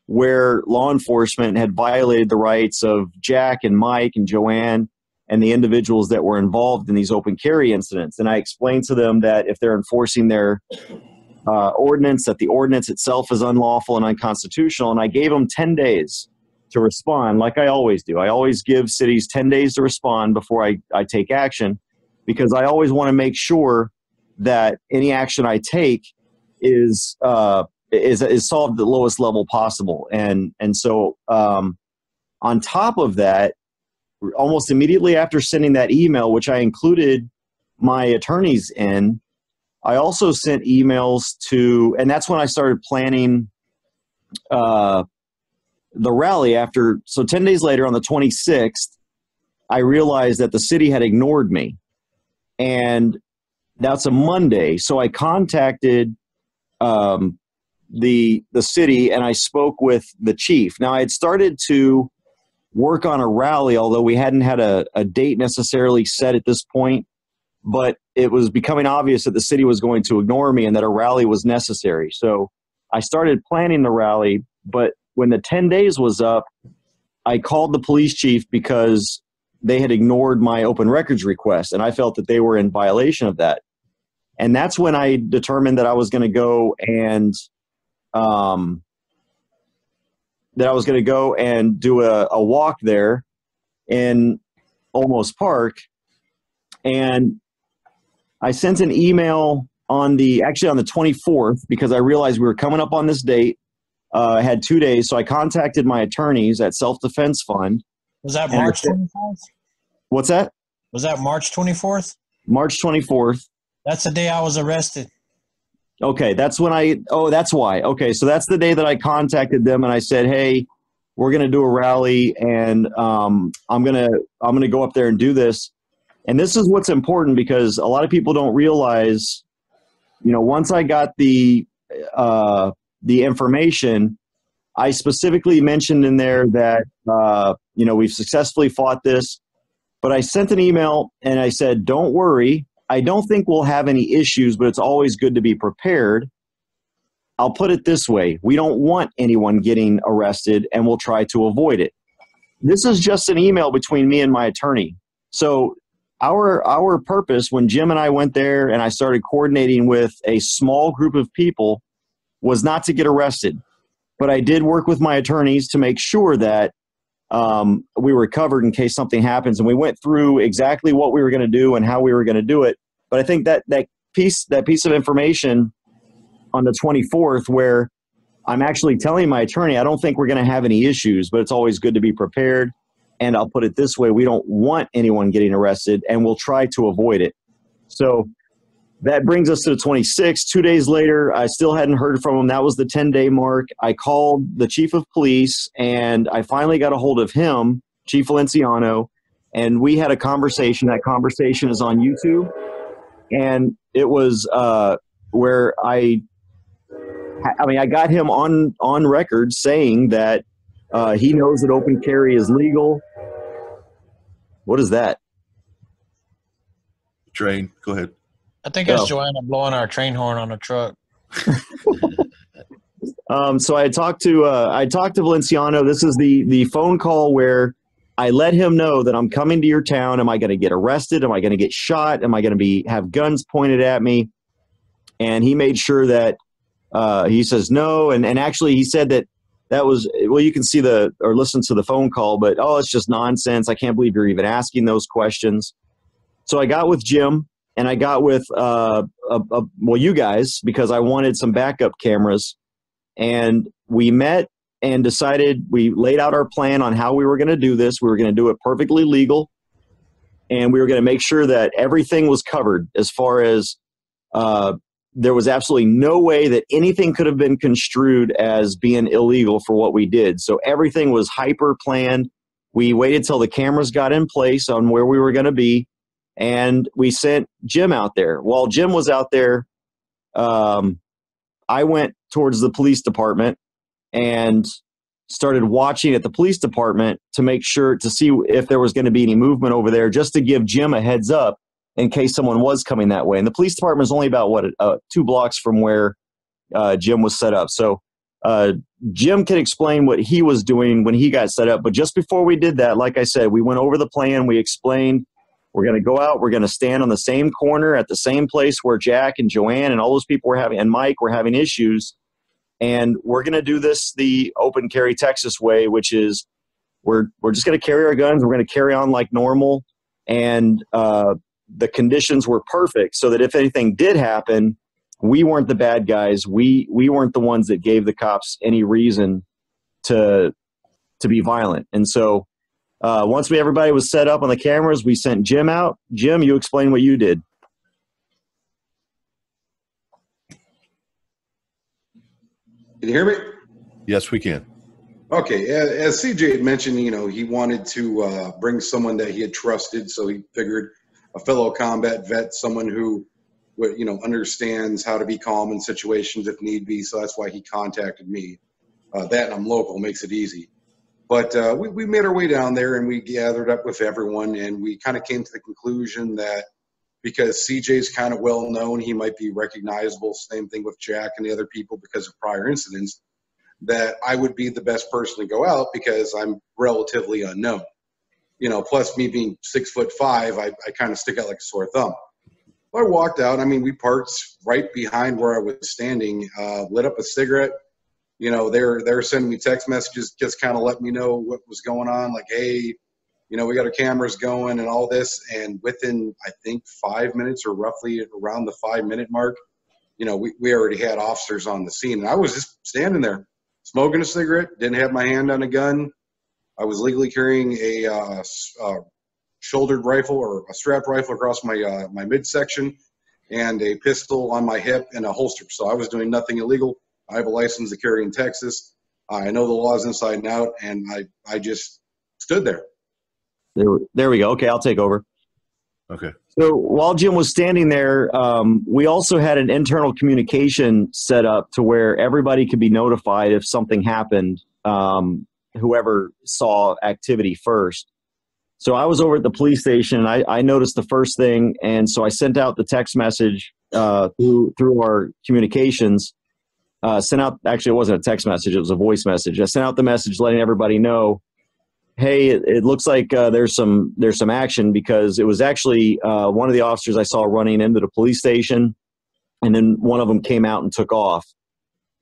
where law enforcement had violated the rights of Jack and Mike and Joanne and the individuals that were involved in these open carry incidents. And I explained to them that if they're enforcing their ordinance, that the ordinance itself is unlawful and unconstitutional. And I gave them 10 days to respond, like I always do. I always give cities 10 days to respond before I take action, because I always want to make sure that any action I take is solved at the lowest level possible. And so on top of that, almost immediately after sending that email, which I included my attorneys in, I also sent emails to, and that's when I started planning the rally after. So 10 days later, on the 26th, I realized that the city had ignored me. And that's a Monday. So I contacted the city and I spoke with the chief. Now I had started to work on a rally, although we hadn't had a date necessarily set at this point. but it was becoming obvious that the city was going to ignore me and that a rally was necessary. So I started planning the rally, but when the 10 days was up, I called the police chief because they had ignored my open records request, and I felt that they were in violation of that. And that's when I determined that I was going to go and do a walk there in Olmos Park. And I sent an email on the 24th, because I realized we were coming up on this date. I had 2 days, so I contacted my attorneys at Self-Defense Fund. Was that March 24th? What's that? Was that March 24th? March 24th. That's the day I was arrested. Okay, that's when that's why. Okay, so that's the day that I contacted them and I said, hey, we're going to do a rally, and I'm going to go up there and do this. And this is what's important, because a lot of people don't realize, once I got the information, I specifically mentioned in there that, we've successfully fought this. But I sent an email and I said, don't worry. I don't think we'll have any issues, but it's always good to be prepared. I'll put it this way. We don't want anyone getting arrested, and we'll try to avoid it. This is just an email between me and my attorney. So our purpose, when Jim and I went there and I started coordinating with a small group of people, was not to get arrested. But I did work with my attorneys to make sure that we were covered in case something happens. And we went through exactly what we were going to do and how we were going to do it. But I think that piece of information on the 24th, where I'm actually telling my attorney, I don't think we're going to have any issues, but it's always good to be prepared. And I'll put it this way. We don't want anyone getting arrested, and we'll try to avoid it. So that brings us to the 26th. 2 days later, I still hadn't heard from him. That was the 10-day mark. I called the chief of police, and I finally got a hold of him, Chief Valenciano, and we had a conversation. That conversation is on YouTube, and it was where I got him on record saying that he knows that open carry is legal. What is that? Train. Go ahead. I think that's Joanna blowing our train horn on the truck. So I talked to Valenciano. This is the phone call where I let him know that I'm coming to your town. Am I going to get arrested? Am I going to get shot? Am I going to have guns pointed at me? And he made sure that he says no. And actually he said that was, well, you can see or listen to the phone call, but it's just nonsense. I can't believe you're even asking those questions. So I got with Jim. And I got with, you guys, because I wanted some backup cameras. And we met and decided, we laid out our plan on how we were going to do this. We were going to do it perfectly legal. And we were going to make sure that everything was covered, as far as there was absolutely no way that anything could have been construed as being illegal for what we did. So everything was hyper planned. We waited till the cameras got in place on where we were going to be. And we sent Jim out there. While Jim was out there, I went towards the police department and started watching at the police department to make sure to see if there was going to be any movement over there, just to give Jim a heads up in case someone was coming that way. And the police department is only about 2 blocks from where Jim was set up. So Jim can explain what he was doing when he got set up. But just before we did that, like I said, we went over the plan. We explained, we're going to go out. We're going to stand on the same corner at the same place where Jack and Joanne and all those people and Mike were having issues. And we're going to do this the open carry Texas way, which is we're just going to carry our guns. We're going to carry on like normal. And the conditions were perfect so that if anything did happen, we weren't the bad guys. We weren't the ones that gave the cops any reason to be violent. And so once everybody was set up on the cameras, we sent Jim out. Jim, you explain what you did. Can you hear me? Yes, we can. Okay. As CJ had mentioned, he wanted to bring someone that he had trusted. So he figured a fellow combat vet, someone who, understands how to be calm in situations if need be. So that's why he contacted me. That and I'm local makes it easy. But we made our way down there and we gathered up with everyone, and we kind of came to the conclusion that because CJ's kind of well known. He might be recognizable. Same thing with Jack and the other people because of prior incidents, that I would be the best person to go out because I'm relatively unknown. Plus me being 6'5", I kind of stick out like a sore thumb. I walked out. I mean, we parked right behind where I was standing, lit up a cigarette. They're sending me text messages, just kind of letting me know what was going on. Like, hey, we got our cameras going and all this. And within, I think, 5 minutes or roughly around the 5-minute mark, we already had officers on the scene. And I was just standing there smoking a cigarette, didn't have my hand on a gun. I was legally carrying a shouldered rifle or a strapped rifle across my my midsection and a pistol on my hip and a holster. So I was doing nothing illegal. I have a license to carry in Texas. I know the laws inside and out, and I just stood there. There we go. Okay, I'll take over. Okay. So while Jim was standing there, we also had an internal communication set up to where everybody could be notified if something happened, whoever saw activity first. So I was over at the police station, and I noticed the first thing, and so I sent out the text message through our communications. Actually, it wasn't a text message, it was a voice message. I sent out the message letting everybody know, hey, it looks like there's some action, because it was actually one of the officers I saw running into the police station, and then one of them came out and took off.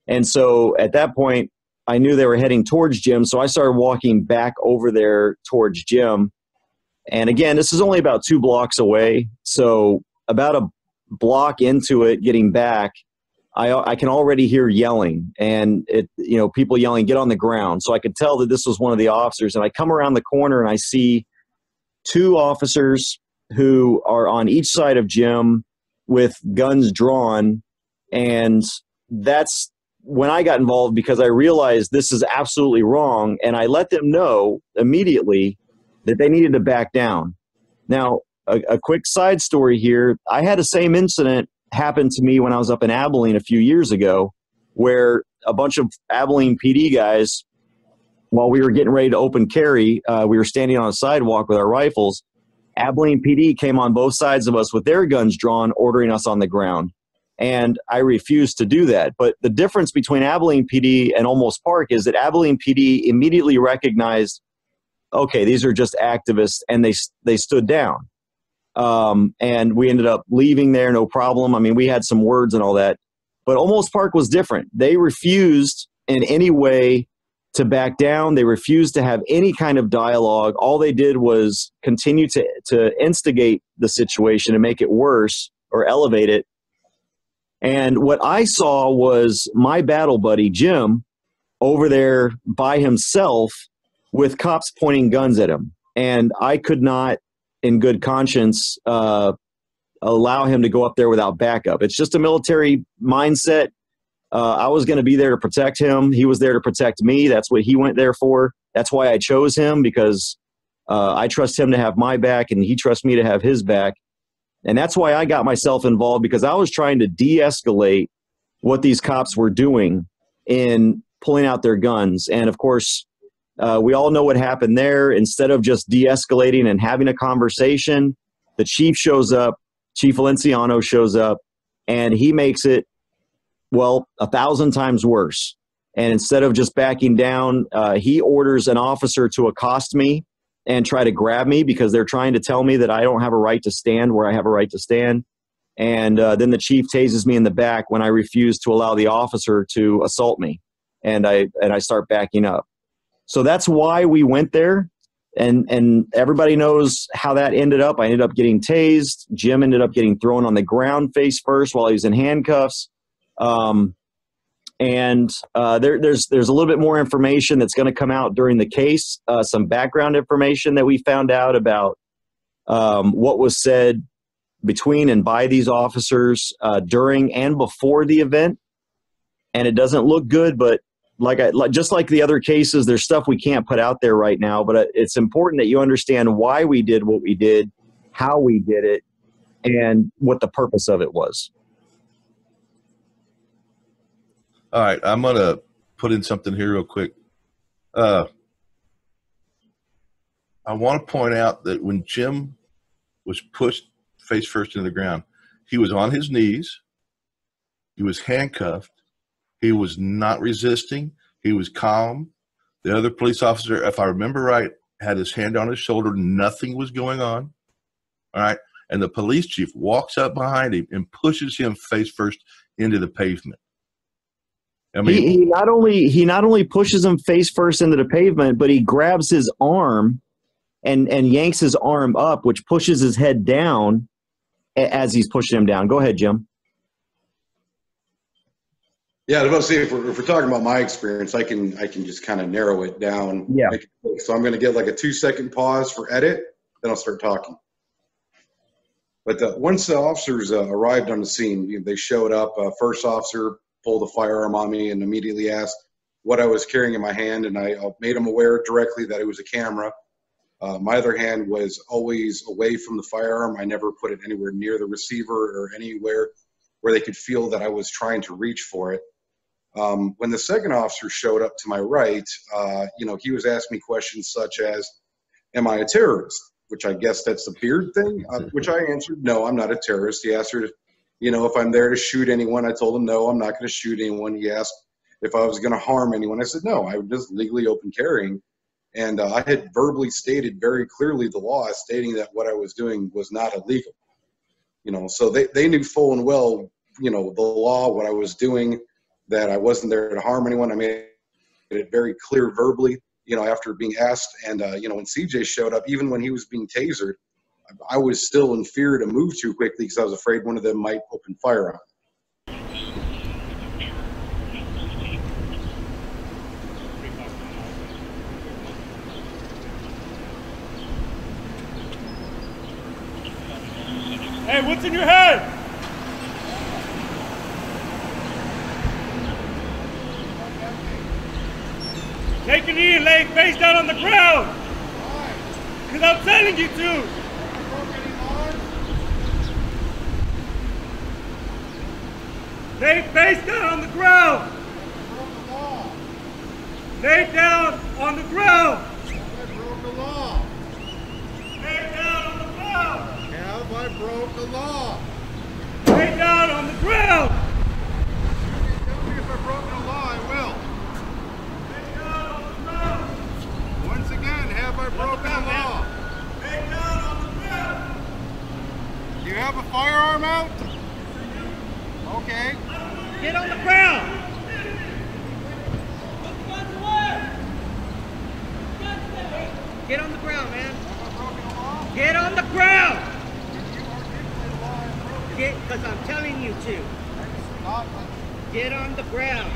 And so at that point, I knew they were heading towards Jim, so I started walking back over there towards Jim. And again, this is only about 2 blocks away. So about a block into it, getting back, I can already hear yelling and people yelling, get on the ground. So I could tell that this was one of the officers. And I come around the corner and I see 2 officers who are on each side of Jim with guns drawn. And that's when I got involved, because I realized this is absolutely wrong. And I let them know immediately that they needed to back down. Now, a quick side story here. I had the same incident happen to me when I was up in Abilene a few years ago, where a bunch of Abilene PD guys, while we were getting ready to open carry, we were standing on a sidewalk with our rifles. Abilene PD came on both sides of us with their guns drawn, ordering us on the ground. And I refused to do that. But the difference between Abilene PD and Olmos Park is that Abilene PD immediately recognized, okay, these are just activists, and they stood down. And we ended up leaving there, no problem. I mean, we had some words and all that. But Olmos Park was different. They refused in any way to back down. They refused to have any kind of dialogue. All they did was continue to instigate the situation and make it worse or elevate it. And what I saw was my battle buddy, Jim, over there by himself with cops pointing guns at him. And I could not, in good conscience, allow him to go up there without backup. It's just a military mindset. I was going to be there to protect him. He was there to protect me. That's what he went there for. That's why I chose him, because I trust him to have my back, and he trusts me to have his back. And that's why I got myself involved, because I was trying to de-escalate what these cops were doing in pulling out their guns. And of course, we all know what happened there. Instead of just de-escalating and having a conversation, the chief shows up, Chief Valenciano shows up, and he makes it, well, 1,000 times worse. And instead of just backing down, he orders an officer to accost me and try to grab me, because they're trying to tell me that I don't have a right to stand where I have a right to stand. And then the chief tases me in the back when I refuse to allow the officer to assault me. And I start backing up. So that's why we went there. And everybody knows how that ended up. I ended up getting tased. Jim ended up getting thrown on the ground face first while he was in handcuffs. There's a little bit more information that's going to come out during the case, some background information that we found out about what was said between and by these officers during and before the event. And it doesn't look good, but just like the other cases, there's stuff we can't put out there right now, but it's important that you understand why we did what we did, how we did it, and what the purpose of it was. All right, I'm going to put in something here real quick. I want to point out that when Jim was pushed face first into the ground. He was on his knees. He was handcuffed. He was not resisting. He was calm. The other police officer, if I remember right, had his hand on his shoulder. Nothing was going on. All right. And the police chief walks up behind him and pushes him face first into the pavement. I mean, he not only pushes him face first into the pavement, but he grabs his arm and yanks his arm up, which pushes his head down as he's pushing him down. Go ahead, Jim. Yeah, I was about to say, if we're talking about my experience, I can just kind of narrow it down. Yeah. So I'm going to get like a 2-second pause for edit, then I'll start talking. But once the officers arrived on the scene, they showed up. First officer pulled a firearm on me and immediately asked what I was carrying in my hand, and I made him aware directly that it was a camera. My other hand was always away from the firearm. I never put it anywhere near the receiver or anywhere where they could feel that I was trying to reach for it. When the second officer showed up to my right, he was asking me questions such as, am I a terrorist? Which I guess that's the beard thing, which I answered, no, I'm not a terrorist. He asked her, if I'm there to shoot anyone. I told him, no, I'm not going to shoot anyone. He asked if I was going to harm anyone. I said, no, I was just legally open carrying. And I had verbally stated very clearly the law, stating that what I was doing was not illegal. So they knew full and well, the law, what I was doing, that I wasn't there to harm anyone. I made it very clear verbally, after being asked. And, when CJ showed up, even when he was being tasered, I was still in fear to move too quickly because I was afraid one of them might open fire on me. Hey, what's in your head? Take a knee and lay face down on the ground. Because I'm telling you to. Lay face down on the ground. Lay down on the ground. I broke the law. Lay down on the ground. Have I broke the law? Lay down on the ground. Tell me if I broke the law, I will. Once again, have I broken the law? Lay down on the ground. Do you have a firearm out? Okay. Get on the ground. Get on the ground, man. Get on the ground. Because I'm telling you to. Get on the ground.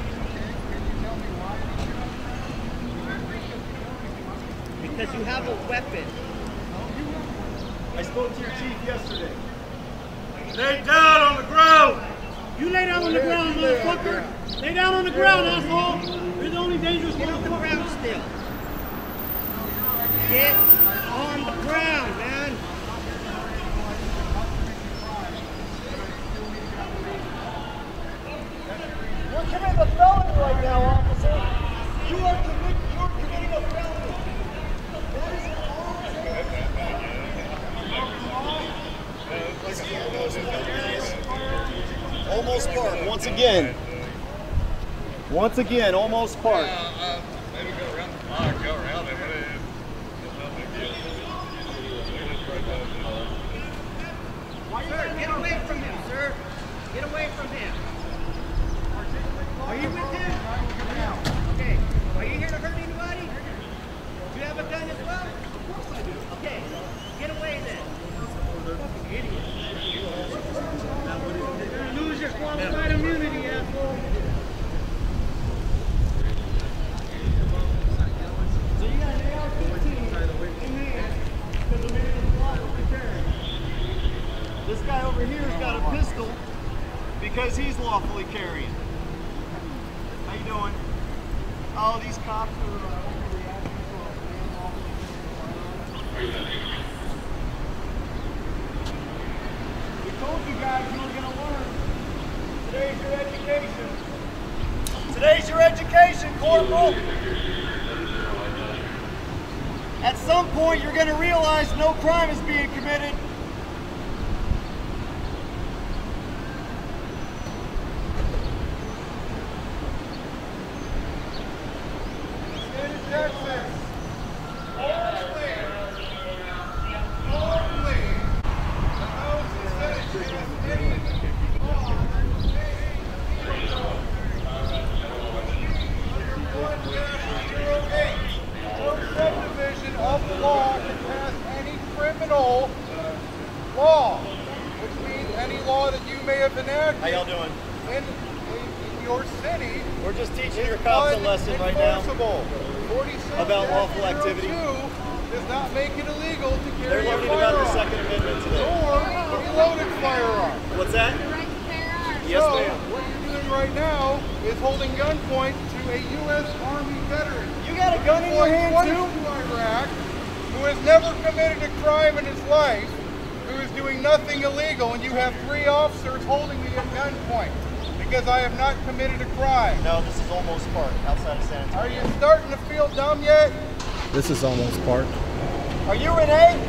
Because you have a weapon. I spoke to your chief yesterday. Lay down on the ground. You lay down on the ground, motherfucker. Lay down on the ground, asshole. You're the only dangerous one on the ground still. Get on the ground, man. You're committing a felony right now, officer. You are committing a felony. That is Olmos Park, once again. Once again, Olmos Park. Maybe go around the block, go around it. Sir, get away from him, sir. Get away from him. Are you with him? Okay. Are you here to hurt anybody? Do you have a gun as well? Of course I do. Okay. Get away then. Fucking idiot. You're gonna lose your qualified immunity, asshole. So you got an AR-15 in hand because of maybe block right there. This guy over here has got a pistol because he's lawfully carrying. How you doing? Oh, these cops are overreacting to a man lawfully carrying. We told you guys you were going to learn. Today's your education. Today's your education, Corporal. At some point, you're going to realize no crime is being committed. Texas. Subdivision of the law can pass any criminal law, which means any law that you may have enacted. How y'all doing? In your city. We're just teaching your cops a lesson right now about lawful activity. Does not make it illegal to carry They're a learning firearm. about the Second Amendment today. Or a loaded firearm. What's that? Yes, So, ma'am. what you're doing right now is holding gunpoint to a U.S. Army veteran. You got a gun in your hand twice too? To Iraq, who has never committed a crime in his life, who is doing nothing illegal, and you have 3 officers holding me at gunpoint because I have not committed a crime. No, this is Olmos Park, outside of San Antonio. Are you starting to feel dumb yet? This is Olmos Park. Are you Rene?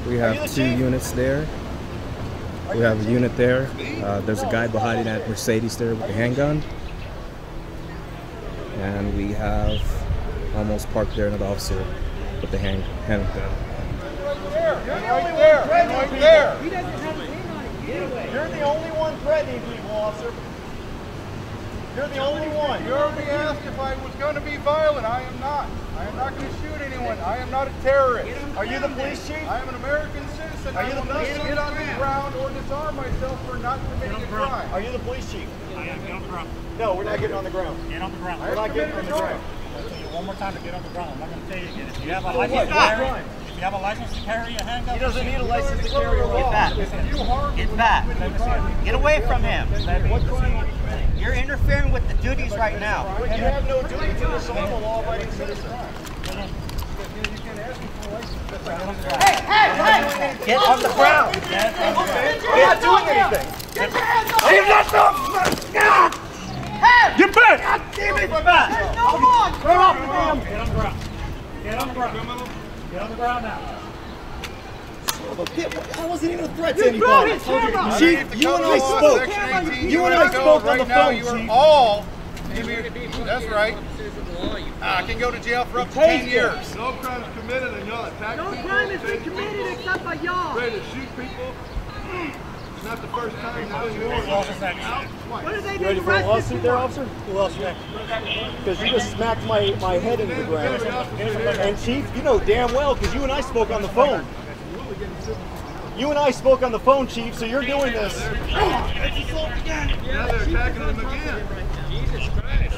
We have 2 units there. We have a unit there. There's a guy behind that Mercedes there with a handgun. And we have Olmos Park there, another officer with the handgun. Right there. He doesn't have his name on it. Get away. You're the only one threatening people, officer. You're the only one. You already asked if I was going to be violent. I am not. I am not going to shoot anyone. I am not a terrorist. Are you the police chief? I am an American citizen. Are you the police chief? Get on the ground or disarm myself for not committing a crime. Are you the police chief? I am. Get on the ground. No, we're not getting on the ground. Get on the ground. We're not getting on the ground. I'll tell you one more time to get on the ground. I'm not going to tell you again. If you have a license to carry, if you have a license to carry a handgun, he doesn't need a license to carry a Get back. Get back. Get away from him. You're interfering with the duties right now. You have no duty to this. I'm a law-abiding citizen. Hey! Get on the ground. We're not doing anything. Get your hands off! Get back! God damn it! We're back. There's no more! We're off the ground. Get on the ground. Get on the ground. Get on the ground now. I wasn't even a threat to anybody. Chief, you and I spoke. You and I spoke on the phone, You are Chief. all. That's right. I can go to jail for up to 10 years. No crime is committed and y'all attack people. No crime has been committed except by y'all. Ready to shoot people. It's not the first time now. What are they You being ready for a arrested lawsuit there, for? officer? Who else next? Because you just smacked my head into the ground. And Chief, you know damn well, because you and I spoke on the phone. You and I spoke on the phone, Chief, so you're doing this. Now they're attacking them again. Jesus Christ.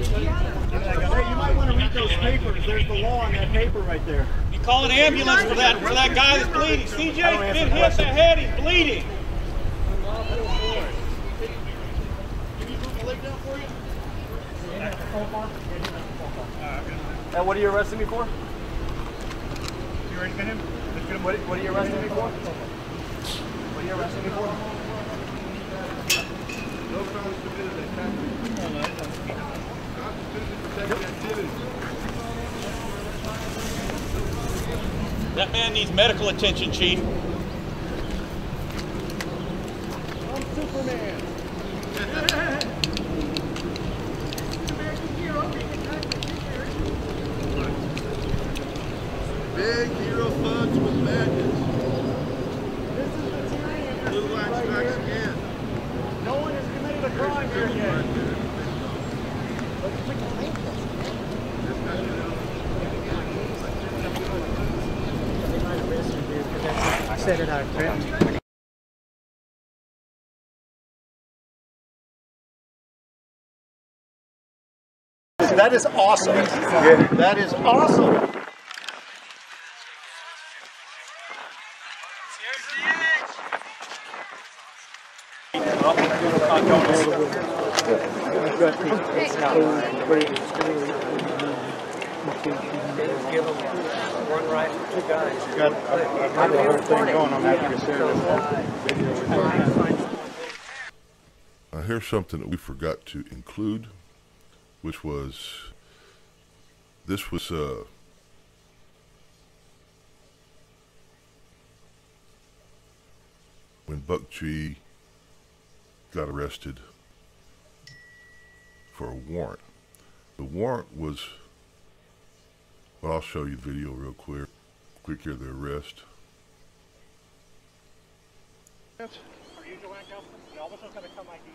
Hey, you might want to read those papers. There's the law on that paper right there. You call an ambulance for that guy that's bleeding. CJ's been hit in the head, he's bleeding. And what are you arresting me for? You ready to get him? What are you arresting me for? What are you arresting me for? No crime is committed and attack. Protected activity. That man needs medical attention, Chief. I'm Superman. Big hero thugs with badges. Blue line strikes again. No one has committed a crime here yet. I said it out of crap. That is awesome. That is awesome. One ride for 2 guys. Got the whole thing going. I'm happy to share this. Here's something that we forgot to include, which was, this was when Buck G got arrested for a warrant. The warrant was, well, I'll show you the video real quick. Quick here, the arrest. Are you Joanne Kaufman? The officer's going to come ID you.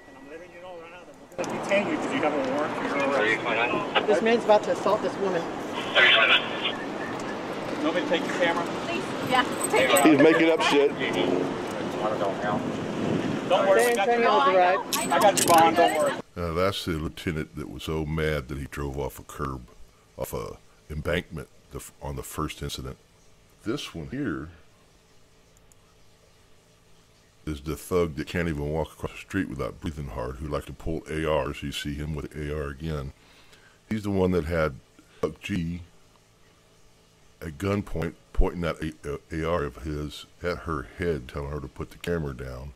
And I'm letting you know right now that we're going to detain you because you have a warrant for your arrest. This man's about to assault this woman. You want me to take your camera? Please. Yeah, take it. He's making up shit. Don't worry, I got your bond. I got your bond, don't worry. That's the lieutenant that was so mad that he drove off a curb, off a embankment on the first incident. This one here is the thug that can't even walk across the street without breathing hard, who likes to pull ARs. You see him with AR again. He's the one that had Chuck G at gunpoint pointing that AR of his at her head, telling her to put the camera down.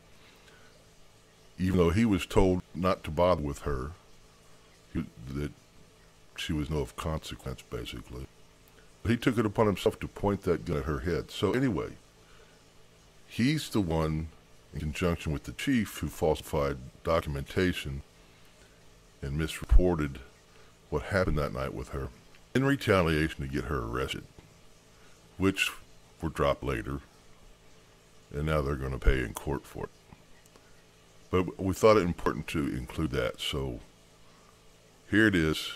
Even though he was told not to bother with her, that she was no of consequence, basically. But he took it upon himself to point that gun at her head. So anyway, he's the one, in conjunction with the chief, who falsified documentation and misreported what happened that night with her, in retaliation to get her arrested, which were dropped later, and now they're going to pay in court for it. But we thought it important to include that, so here it is.